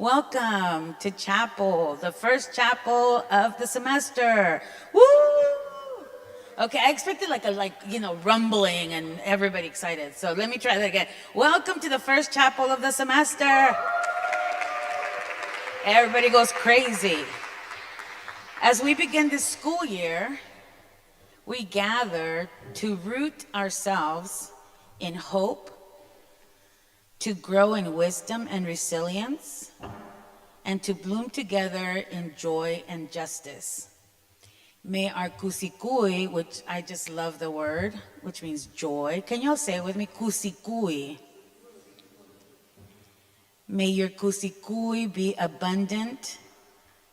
Welcome to chapel, the first chapel of the semester. Woo! Okay, I expected like rumbling and everybody excited. So let me try that again. Welcome to the first chapel of the semester. Everybody goes crazy. As we begin this school year, we gather to root ourselves in hope, to grow in wisdom and resilience, and to bloom together in joy and justice. May our kusikui, which I just love the word, which means joy. Can y'all say it with me? Kusikui. May your kusikui be abundant.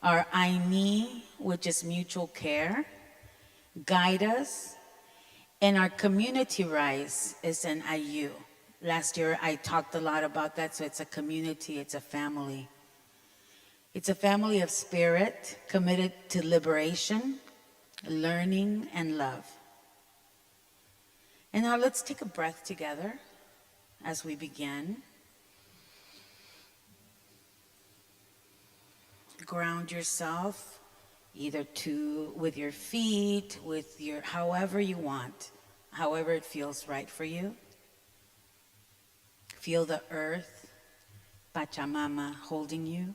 Our aini, which is mutual care, guide us. And our community rise is an ayu. Last year I talked a lot about that, so it's a community, it's a family. It's a family of spirit committed to liberation, learning, and love. And now let's take a breath together as we begin. Ground yourself either with your feet, with your, however you want, however it feels right for you. Feel the earth, Pachamama, holding you.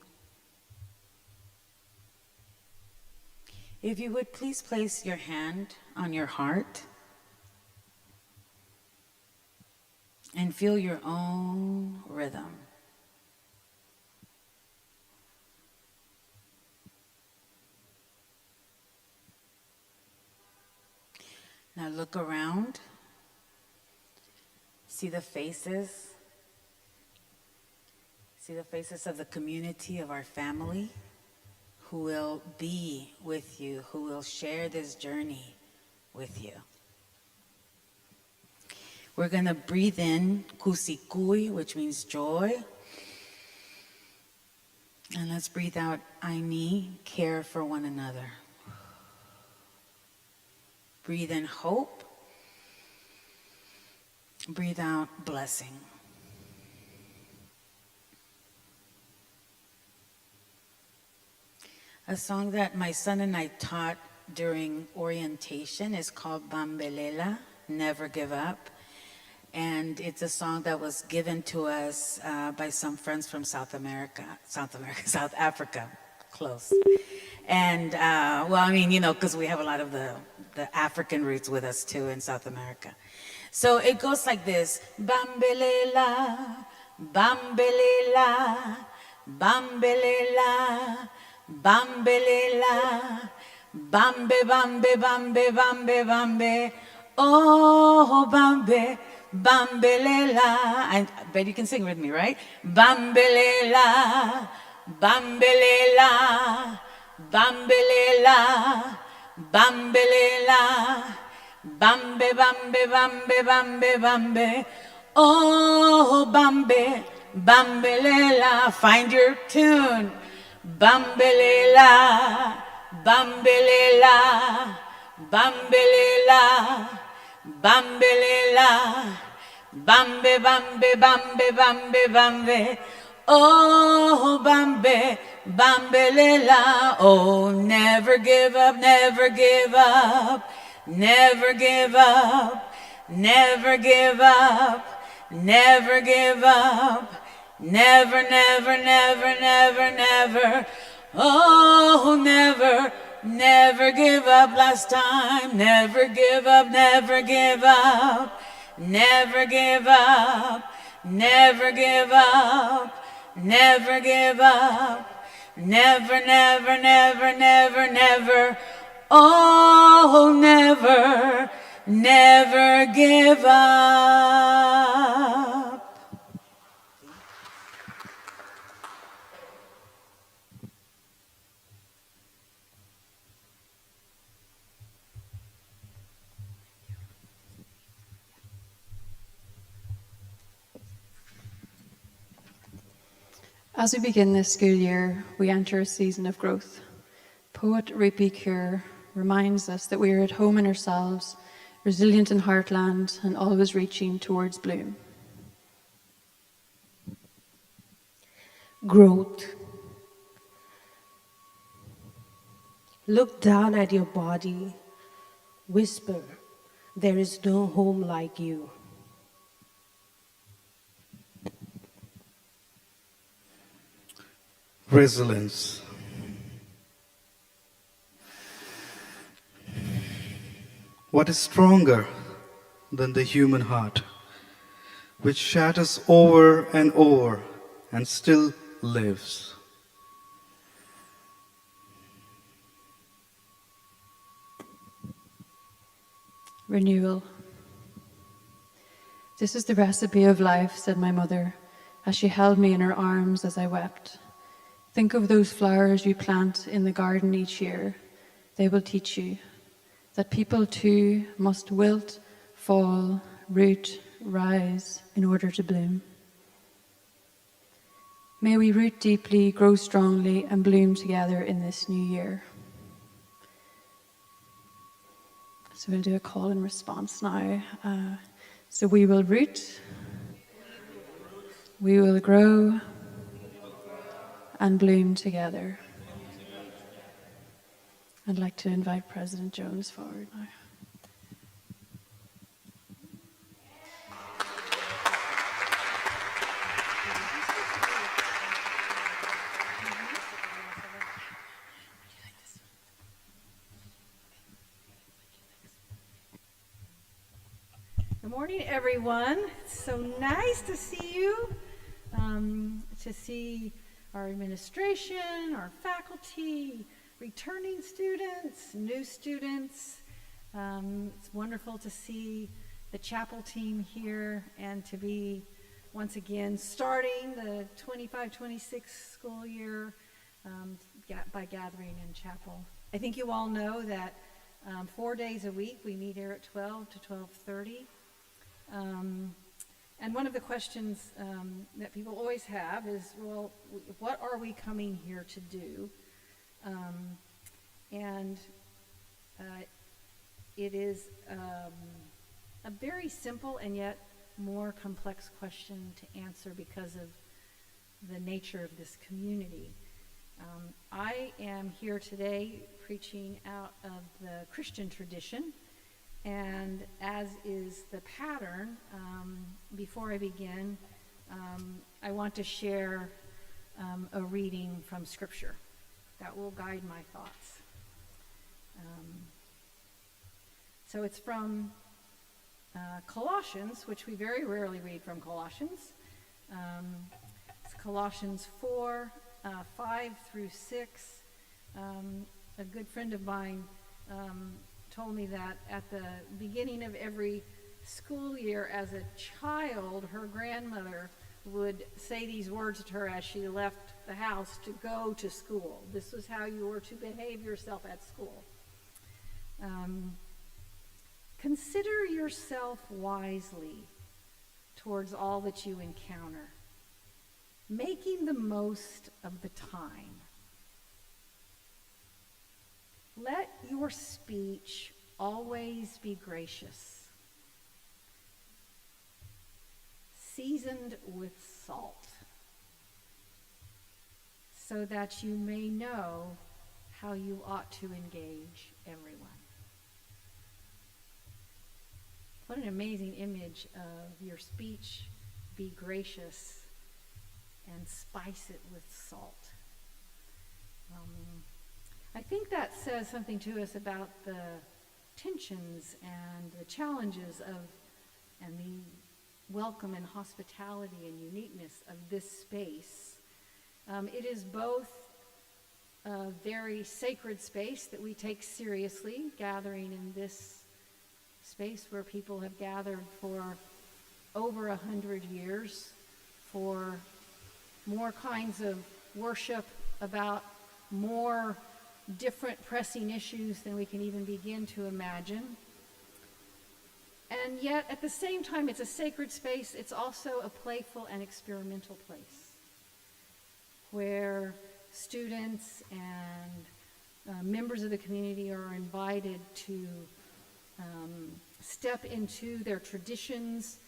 If you would please place your hand on your heart and feel your own rhythm. Now look around, see the faces. See the faces of the community, of our family, who will be with you, who will share this journey with you. We're going to breathe in kusikui, which means joy. And let's breathe out aini, care for one another. Breathe in hope. Breathe out blessing. A song that my son and I taught during orientation is called Bambelela, Never Give Up. And it's a song that was given to us by some friends from South Africa, close. And, well, I mean, you know, because we have a lot of the African roots with us too in South America. So it goes like this: Bambelela, Bambelela, Bambelela, Bambelela, Bambe, Bambe, Bambe, Bambe, Bambe, oh, Bambe, Bambelela. I bet you can sing with me, right? Bambelela, Bambelela, Bambelela, Bambelela, Bambe, Bambe, Bambe, Bambe, Bambe, oh, Bambe, Bambelela. Find your tune. Bambelela, Bambelela, Bambelela, Bambelela, Bambe, Bambe, Bambe, Bambe, Bambe, oh, Bambe, Bambelela. Oh, never give up, never give up, never give up, never give up, never give up. Never, never, never, never, never, oh, never, never give up. Last time, never give up, never give up, never give up, never give up, never give up, never, never, never, never, never, oh, never, never give up. As we begin this school year, we enter a season of growth. Poet Rupi Kaur reminds us that we are at home in ourselves, resilient in heartland, and always reaching towards bloom. Growth. Look down at your body. Whisper, there is no home like you. Resilience. What is stronger than the human heart, which shatters over and over and still lives? Renewal. This is the recipe of life, said my mother, as she held me in her arms as I wept. Think of those flowers you plant in the garden each year. They will teach you that people too must wilt, fall, root, rise in order to bloom. May we root deeply, grow strongly, and bloom together in this new year. So we'll do a call and response now. So we will root, we will grow, and bloom together. I'd like to invite President Jones forward now. Good morning, everyone. It's so nice to see you, to see our administration, our faculty, returning students, new students. It's wonderful to see the chapel team here and to be once again starting the 25-26 school year by gathering in chapel. I think you all know that 4 days a week we meet here at 12 to 12:30. And one of the questions that people always have is, well, what are we coming here to do? And it is a very simple and yet more complex question to answer because of the nature of this community. I am here today preaching out of the Christian tradition, and as is the pattern, before I begin, I want to share a reading from Scripture that will guide my thoughts. So it's from Colossians, which we very rarely read from Colossians. It's Colossians 4, 5 through 6. A good friend of mine told me that at the beginning of every school year as a child, her grandmother would say these words to her as she left the house to go to school. This was how you were to behave yourself at school. Consider yourself wisely towards all that you encounter, making the most of the time. Let your speech always be gracious, seasoned with salt, so that you may know how you ought to engage everyone. What an amazing image of your speech, be gracious, and spice it with salt. I think that says something to us about the tensions and the challenges and the welcome and hospitality and uniqueness of this space. It is both a very sacred space that we take seriously, gathering in this space where people have gathered for over 100 years for more kinds of worship about more different pressing issues than we can even begin to imagine. And yet, at the same time, it's a sacred space. It's also a playful and experimental place where students and members of the community are invited to step into their traditions.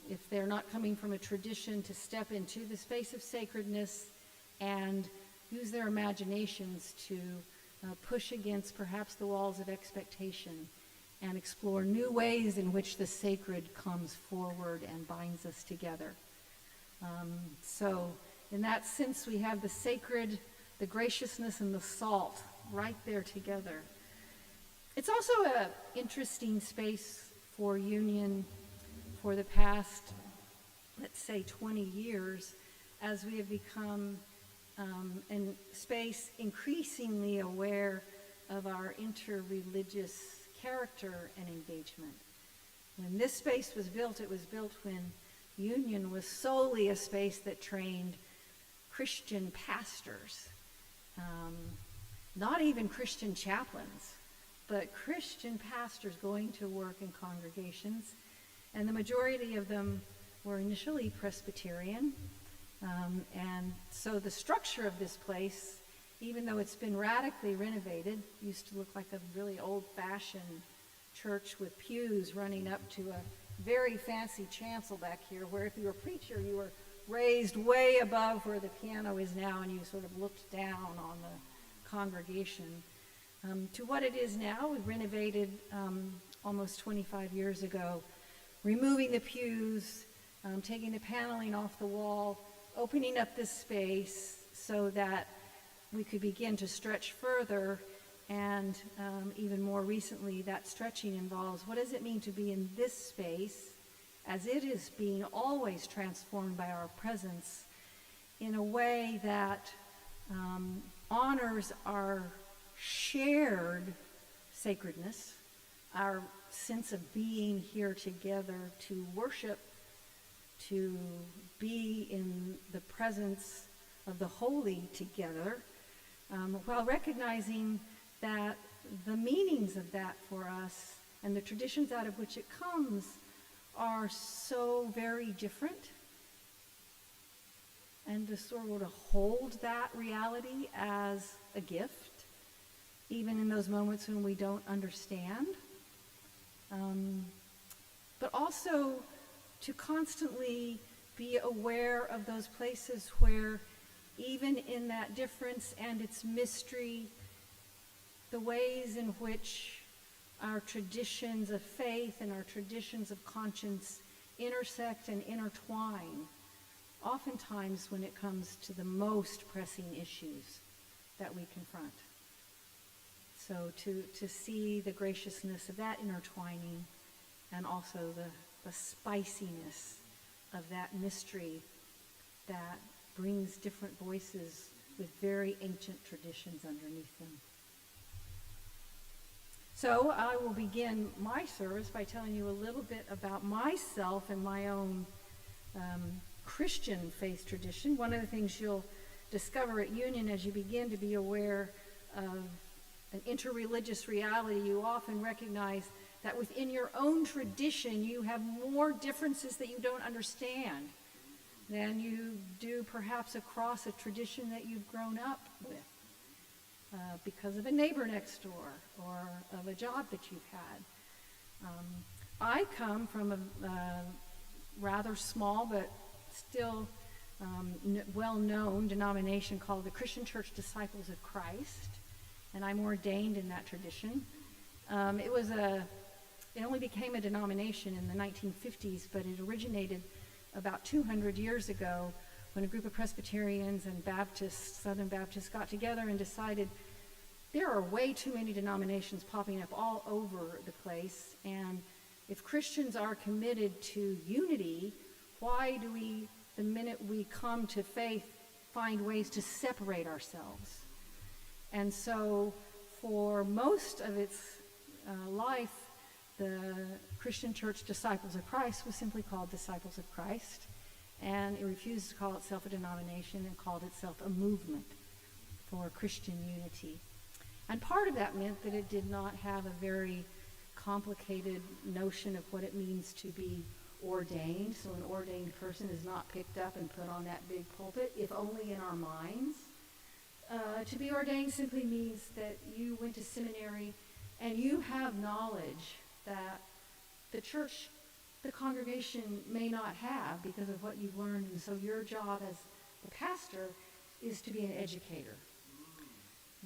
If they're not coming from a tradition, to step into the space of sacredness and use their imaginations to push against perhaps the walls of expectation and explore new ways in which the sacred comes forward and binds us together. So in that sense, we have the sacred, the graciousness, and the salt right there together. It's also an interesting space for Union for the past, let's say, 20 years, as we have become in space increasingly aware of our interreligious character and engagement. When this space was built, it was built when Union was solely a space that trained Christian pastors, not even Christian chaplains, but Christian pastors going to work in congregations. And the majority of them were initially Presbyterian. And so the structure of this place, even though it's been radically renovated, used to look like a really old-fashioned church with pews running up to a very fancy chancel back here, where if you were a preacher, you were raised way above where the piano is now, and you sort of looked down on the congregation. To what it is now, we renovated almost 25 years ago, removing the pews, taking the paneling off the wall, opening up this space so that we could begin to stretch further And even more recently, that stretching involves what does it mean to be in this space as it is being always transformed by our presence in a way that honors our shared sacredness, our sense of being here together to worship, to be in the presence of the holy together, while recognizing that the meanings of that for us and the traditions out of which it comes are so very different. And to sort of hold that reality as a gift, even in those moments when we don't understand. But also to constantly be aware of those places where even in that difference and its mystery, the ways in which our traditions of faith and our traditions of conscience intersect and intertwine, oftentimes when it comes to the most pressing issues that we confront. So to see the graciousness of that intertwining and also the spiciness of that mystery that brings different voices with very ancient traditions underneath them. So I will begin my service by telling you a little bit about myself and my own Christian faith tradition. One of the things you'll discover at Union as you begin to be aware of an interreligious reality, you often recognize that within your own tradition you have more differences that you don't understand than you do perhaps across a tradition that you've grown up with. Because of a neighbor next door or of a job that you've had. I come from a rather small but still well-known denomination called the Christian Church Disciples of Christ, and I'm ordained in that tradition. It only became a denomination in the 1950s, but it originated about 200 years ago when a group of Presbyterians and Baptists, Southern Baptists, got together and decided there are way too many denominations popping up all over the place, and if Christians are committed to unity, why do we, the minute we come to faith, find ways to separate ourselves? And so for most of its life, the Christian Church Disciples of Christ was simply called Disciples of Christ, and it refused to call itself a denomination and called itself a movement for Christian unity. And part of that meant that it did not have a very complicated notion of what it means to be ordained. So an ordained person is not picked up and put on that big pulpit, if only in our minds. To be ordained simply means that you went to seminary and you have knowledge that the church, the congregation may not have because of what you've learned. And so your job as the pastor is to be an educator.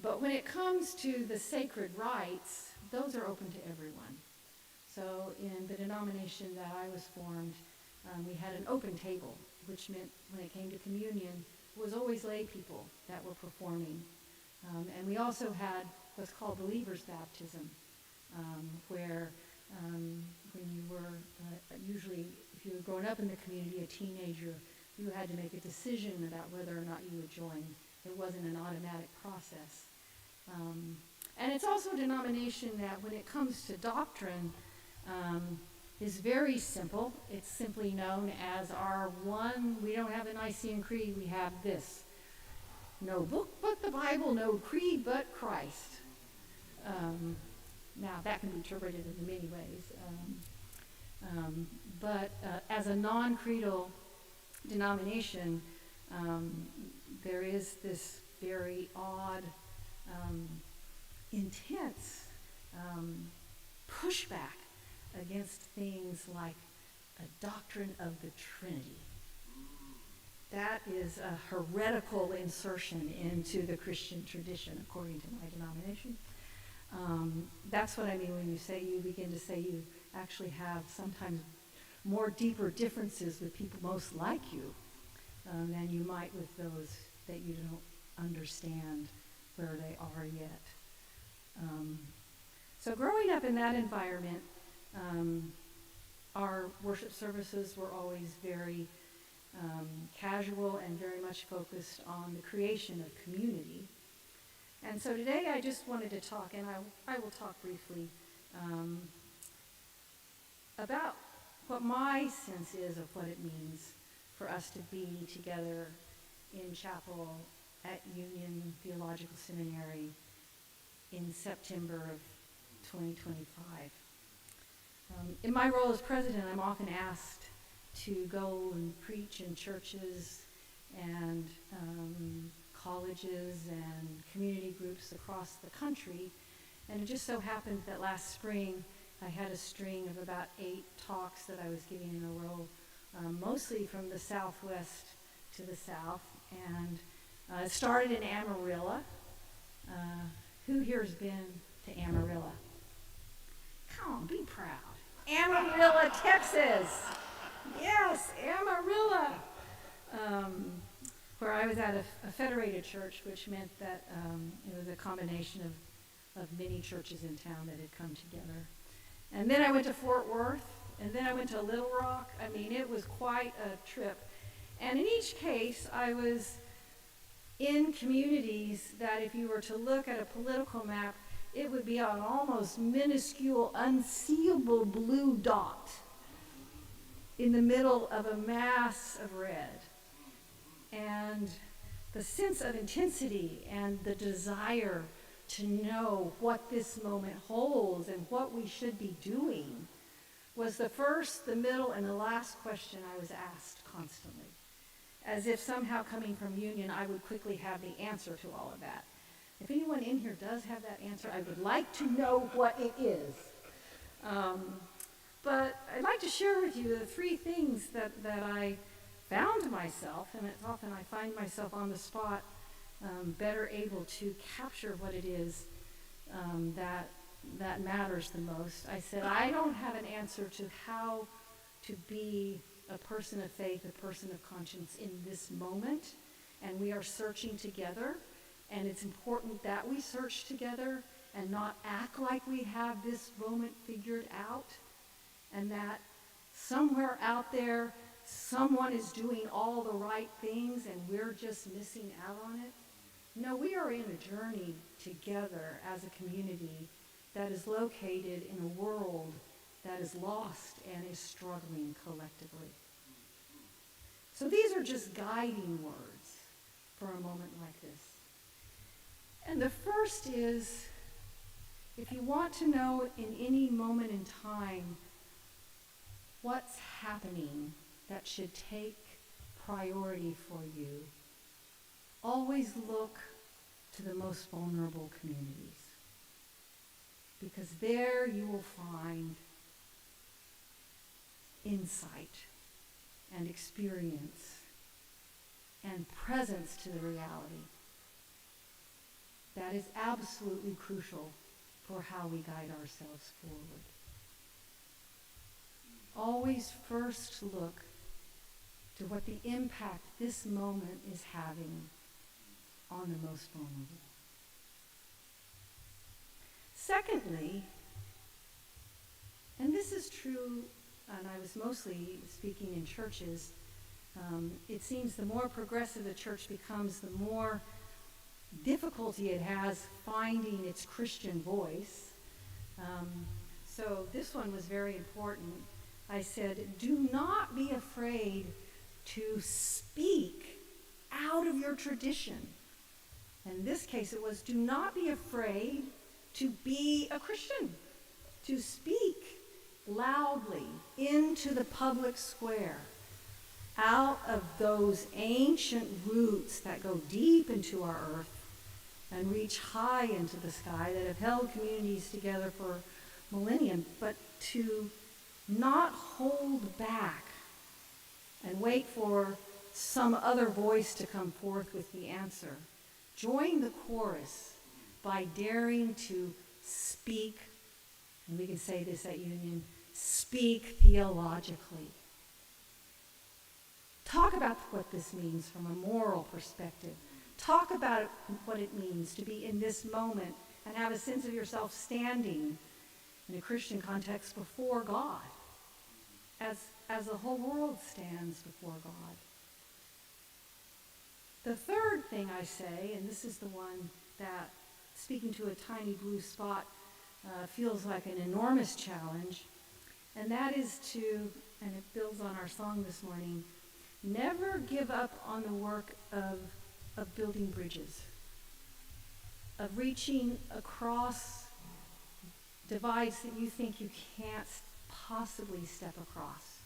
But when it comes to the sacred rites, those are open to everyone. So in the denomination that I was formed, we had an open table, which meant when it came to communion, it was always lay people that were performing. And we also had what's called believer's baptism, where when you were, usually if you were growing up in the community, a teenager, you had to make a decision about whether or not you would join. It wasn't an automatic process. And it's also a denomination that when it comes to doctrine is very simple. It's simply known as our one, we don't have the Nicene Creed, we have this. No book but the Bible, no creed but Christ. Now that can be interpreted in many ways. But as a non-creedal denomination, there is this very odd, intense pushback against things like a doctrine of the Trinity. That is a heretical insertion into the Christian tradition, according to my denomination. That's what I mean when you begin to say you actually have sometimes more deeper differences with people most like you than you might with those that you don't understand where they are yet. So growing up in that environment, our worship services were always very casual and very much focused on the creation of community. And so today I just wanted to talk, and I will talk briefly, about what my sense is of what it means for us to be together in chapel at Union Theological Seminary in September of 2025. In my role as president, I'm often asked to go and preach in churches and colleges and community groups across the country. And it just so happened that last spring I had a string of about 8 talks that I was giving in a row, mostly from the Southwest to the South. And it started in Amarillo. Who here has been to Amarillo? Come on, be proud. Amarillo, Texas. Yes, Amarillo. Where I was at a federated church, which meant that it was a combination of many churches in town that had come together. And then I went to Fort Worth, and then I went to Little Rock. I mean, it was quite a trip. And in each case, I was in communities that if you were to look at a political map, it would be an almost minuscule, unseeable blue dot in the middle of a mass of red. And the sense of intensity and the desire to know what this moment holds and what we should be doing was the first, the middle, and the last question I was asked constantly. As if somehow coming from Union, I would quickly have the answer to all of that. If anyone in here does have that answer, I would like to know what it is. But I'd like to share with you the 3 things that I found myself, and it's often I find myself on the spot, better able to capture what it is that matters the most. I said, I don't have an answer to how to be a person of faith, a person of conscience in this moment, and we are searching together, and it's important that we search together and not act like we have this moment figured out, and that somewhere out there, someone is doing all the right things and we're just missing out on it. No, we are in a journey together as a community that is located in a world that is lost and is struggling collectively. So these are just guiding words for a moment like this. And the first is, if you want to know in any moment in time what's happening that should take priority for you, always look to the most vulnerable communities. Because there you will find insight and experience and presence to the reality that is absolutely crucial for how we guide ourselves forward. Always first look to what the impact this moment is having on the most vulnerable. Secondly, and this is true, and I was mostly speaking in churches, it seems the more progressive the church becomes, the more difficulty it has finding its Christian voice. So this one was very important. I said, do not be afraid to speak out of your tradition. In this case, it was, do not be afraid to be a Christian, to speak loudly into the public square, out of those ancient roots that go deep into our earth and reach high into the sky, that have held communities together for millennia, but to not hold back and wait for some other voice to come forth with the answer. Join the chorus by daring to speak, and we can say this at Union, speak theologically. Talk about what this means from a moral perspective. Talk about what it means to be in this moment and have a sense of yourself standing in a Christian context before God, as the whole world stands before God. The third thing I say, and this is the one that, speaking to a tiny blue spot, feels like an enormous challenge, and that is to, and it builds on our song this morning, never give up on the work of building bridges, of reaching across divides that you think you can't possibly step across.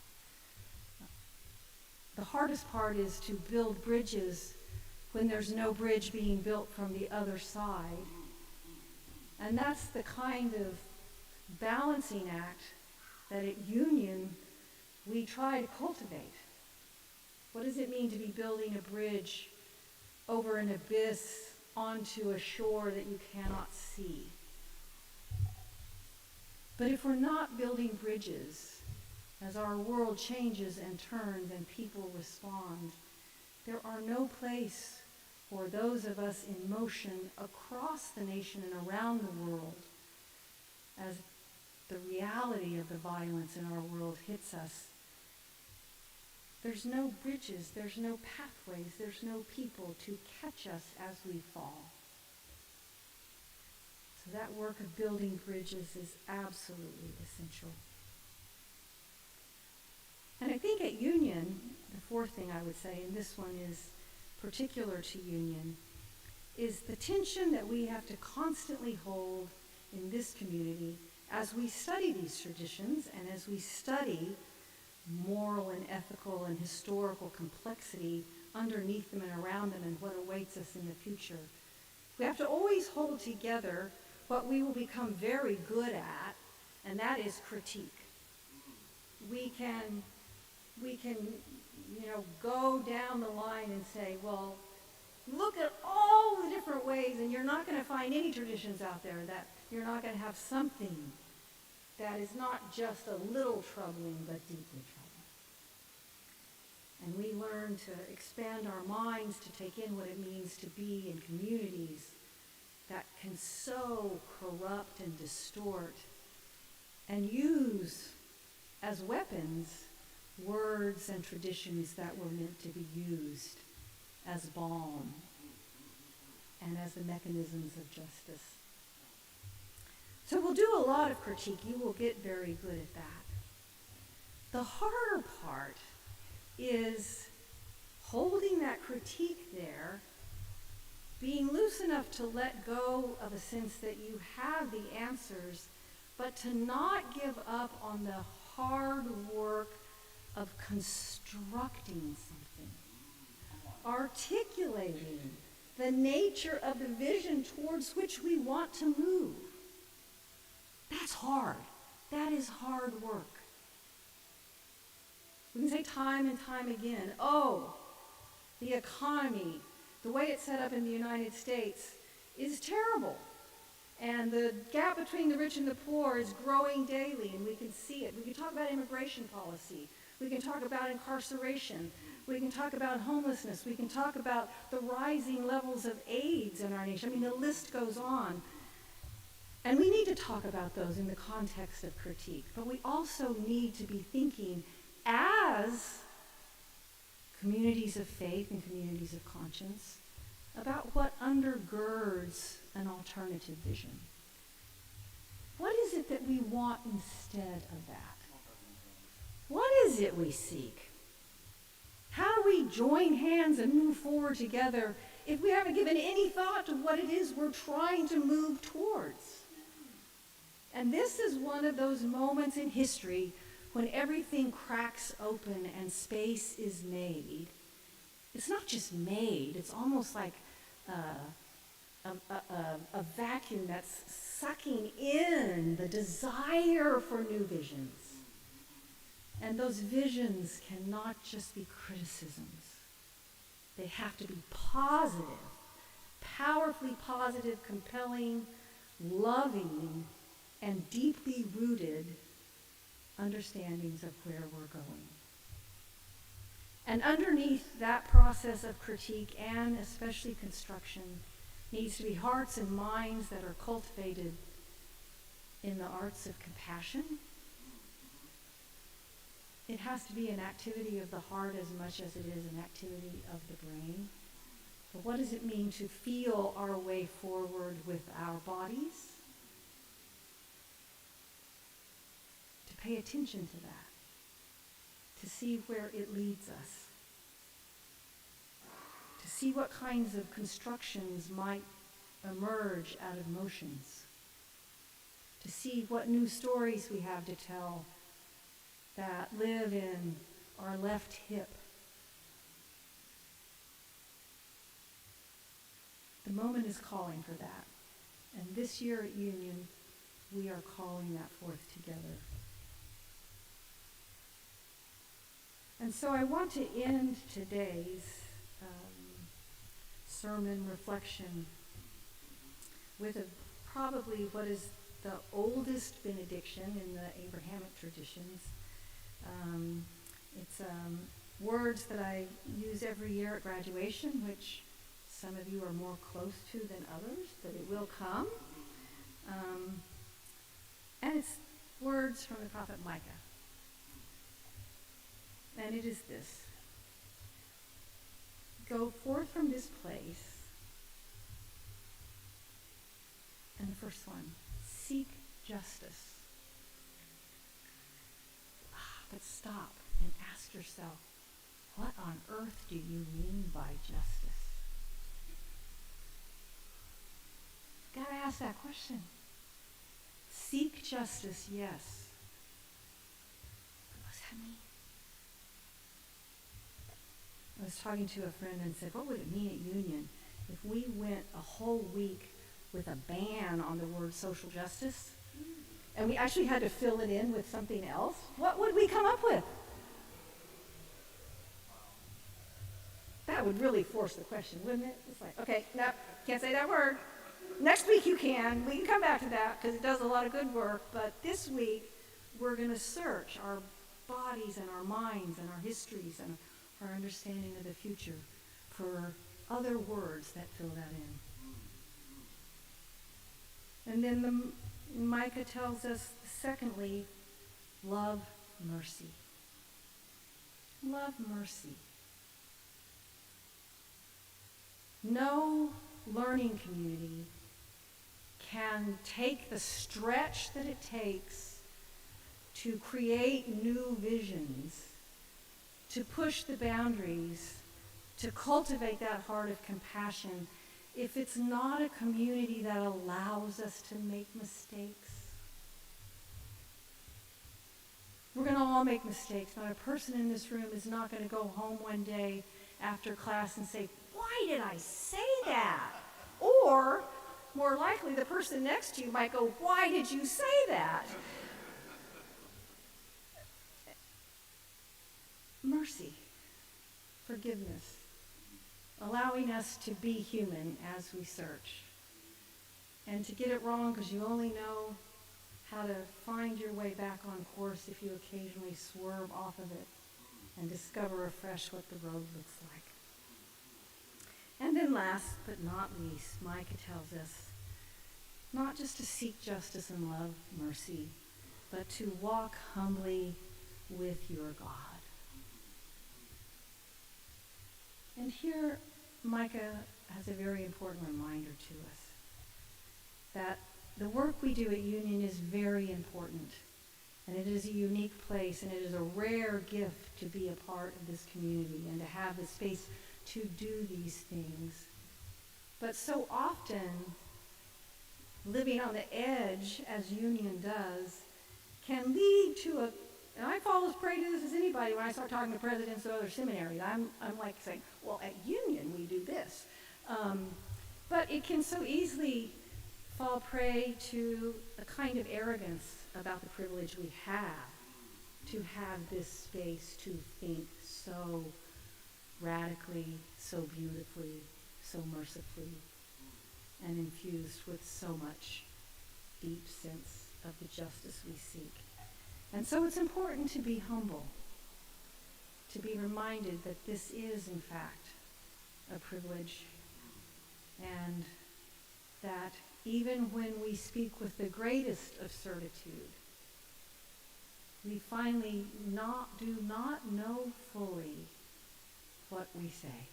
The hardest part is to build bridges when there's no bridge being built from the other side. And that's the kind of balancing act that at Union we try to cultivate. What does it mean to be building a bridge over an abyss onto a shore that you cannot see? But if we're not building bridges, as our world changes and turns and people respond, there are no place for those of us in motion across the nation and around the world as the reality of the violence in our world hits us. There's no bridges, there's no pathways, there's no people to catch us as we fall. So that work of building bridges is absolutely essential. And I think at Union, the fourth thing I would say, and this one is particular to Union, is the tension that we have to constantly hold in this community as we study these traditions and as we study moral and ethical and historical complexity underneath them and around them and what awaits us in the future. We have to always hold together what we will become very good at, and that is critique. We can go down the line and say, well, look at all the different ways, and you're not going to find any traditions out there that you're not going to have something that is not just a little troubling, but deeply troubling. And we learn to expand our minds to take in what it means to be in communities that can so corrupt and distort and use as weapons words and traditions that were meant to be used as balm and as the mechanisms of justice. So we'll do a lot of critique. You will get very good at that. The harder part is holding that critique there, being loose enough to let go of a sense that you have the answers, but to not give up on the hard work of constructing something, articulating the nature of the vision towards which we want to move. That's hard. That is hard work. We can say time and time again, oh, the economy, the way it's set up in the United States is terrible. And the gap between the rich and the poor is growing daily, and we can see it. We can talk about immigration policy. We can talk about incarceration. We can talk about homelessness. We can talk about the rising levels of AIDS in our nation. I mean, the list goes on. And we need to talk about those in the context of critique. But we also need to be thinking as communities of faith and communities of conscience about what undergirds an alternative vision. What is it that we want instead of that? What is it we seek? How do we join hands and move forward together if we haven't given any thought to what it is we're trying to move towards? And this is one of those moments in history when everything cracks open and space is made. It's not just made, it's almost like a vacuum that's sucking in the desire for new visions. And those visions cannot just be criticisms. They have to be positive, powerfully positive, compelling, loving, and deeply rooted understandings of where we're going. And underneath that process of critique and especially construction needs to be hearts and minds that are cultivated in the arts of compassion. It has to be an activity of the heart as much as it is an activity of the brain. But what does it mean to feel our way forward with our bodies? To pay attention to that, to see where it leads us, to see what kinds of constructions might emerge out of motions, to see what new stories we have to tell that live in our left hip. The moment is calling for that. And this year at Union, we are calling that forth together. And so I want to end today's sermon reflection with probably what is the oldest benediction in the Abrahamic traditions. It's words that I use every year at graduation, which some of you are more close to than others, but it will come. And it's words from the prophet Micah. And it is this: go forth from this place. And the first one, seek justice. But stop and ask yourself, what on earth do you mean by justice? Gotta ask that question. Seek justice, yes. What does that mean? I was talking to a friend and said, what would it mean at Union if we went a whole week with a ban on the word social justice, and we actually had to fill it in with something else? What would we come up with? That would really force the question, wouldn't it? It's like, okay, no, can't say that word. Next week you can. We can come back to that because it does a lot of good work. But this week, we're going to search our bodies and our minds and our histories and our understanding of the future for other words that fill that in. And then Micah tells us, secondly, love mercy. Love mercy. No learning community can take the stretch that it takes to create new visions, to push the boundaries, to cultivate that heart of compassion, if it's not a community that allows us to make mistakes. We're going to all make mistakes. Not a person in this room is not going to go home one day after class and say, why did I say that? Or, more likely, the person next to you might go, why did you say that? Mercy, forgiveness, allowing us to be human as we search. And to get it wrong because you only know how to find your way back on course if you occasionally swerve off of it and discover afresh what the road looks like. And then last but not least, Micah tells us not just to seek justice and love mercy, but to walk humbly with your God. And here, Micah has a very important reminder to us that the work we do at Union is very important, and it is a unique place, and it is a rare gift to be a part of this community and to have the space to do these things. But so often, living on the edge, as Union does, can lead to a, and I fall as prey to this as anybody when I start talking to presidents of other seminaries. I'm like saying, well, at Union we do this. But it can so easily fall prey to a kind of arrogance about the privilege we have to have this space to think so radically, so beautifully, so mercifully, and infused with so much deep sense of the justice we seek. And so it's important to be humble, to be reminded that this is, in fact, a privilege and that even when we speak with the greatest of certitude, we finally do not know fully what we say.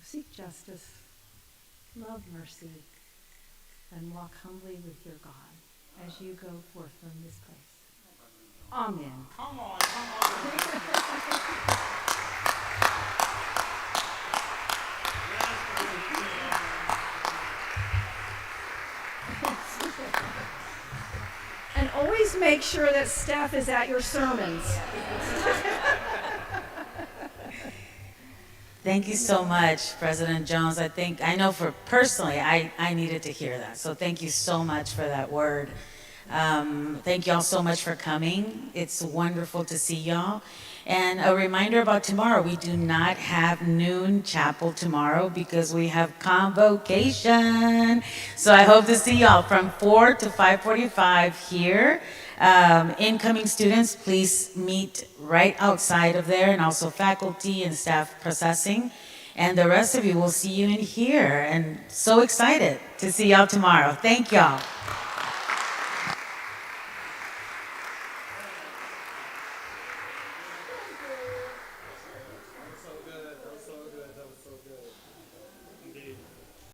Seek justice, love mercy, and walk humbly with your God as you go forth from this place. Amen. Come on, come on. And always make sure that staff is at your sermons. Thank you so much, President Jones. I know for personally, I needed to hear that. So thank you so much for that word. Thank y'all so much for coming. It's wonderful to see y'all. And a reminder about tomorrow, we do not have noon chapel tomorrow because we have convocation. So I hope to see y'all from 4 to 5:45 here. Incoming students, please meet right outside of there, and also faculty and staff processing. And the rest of you, will see you in here. And so excited to see y'all tomorrow. Thank y'all.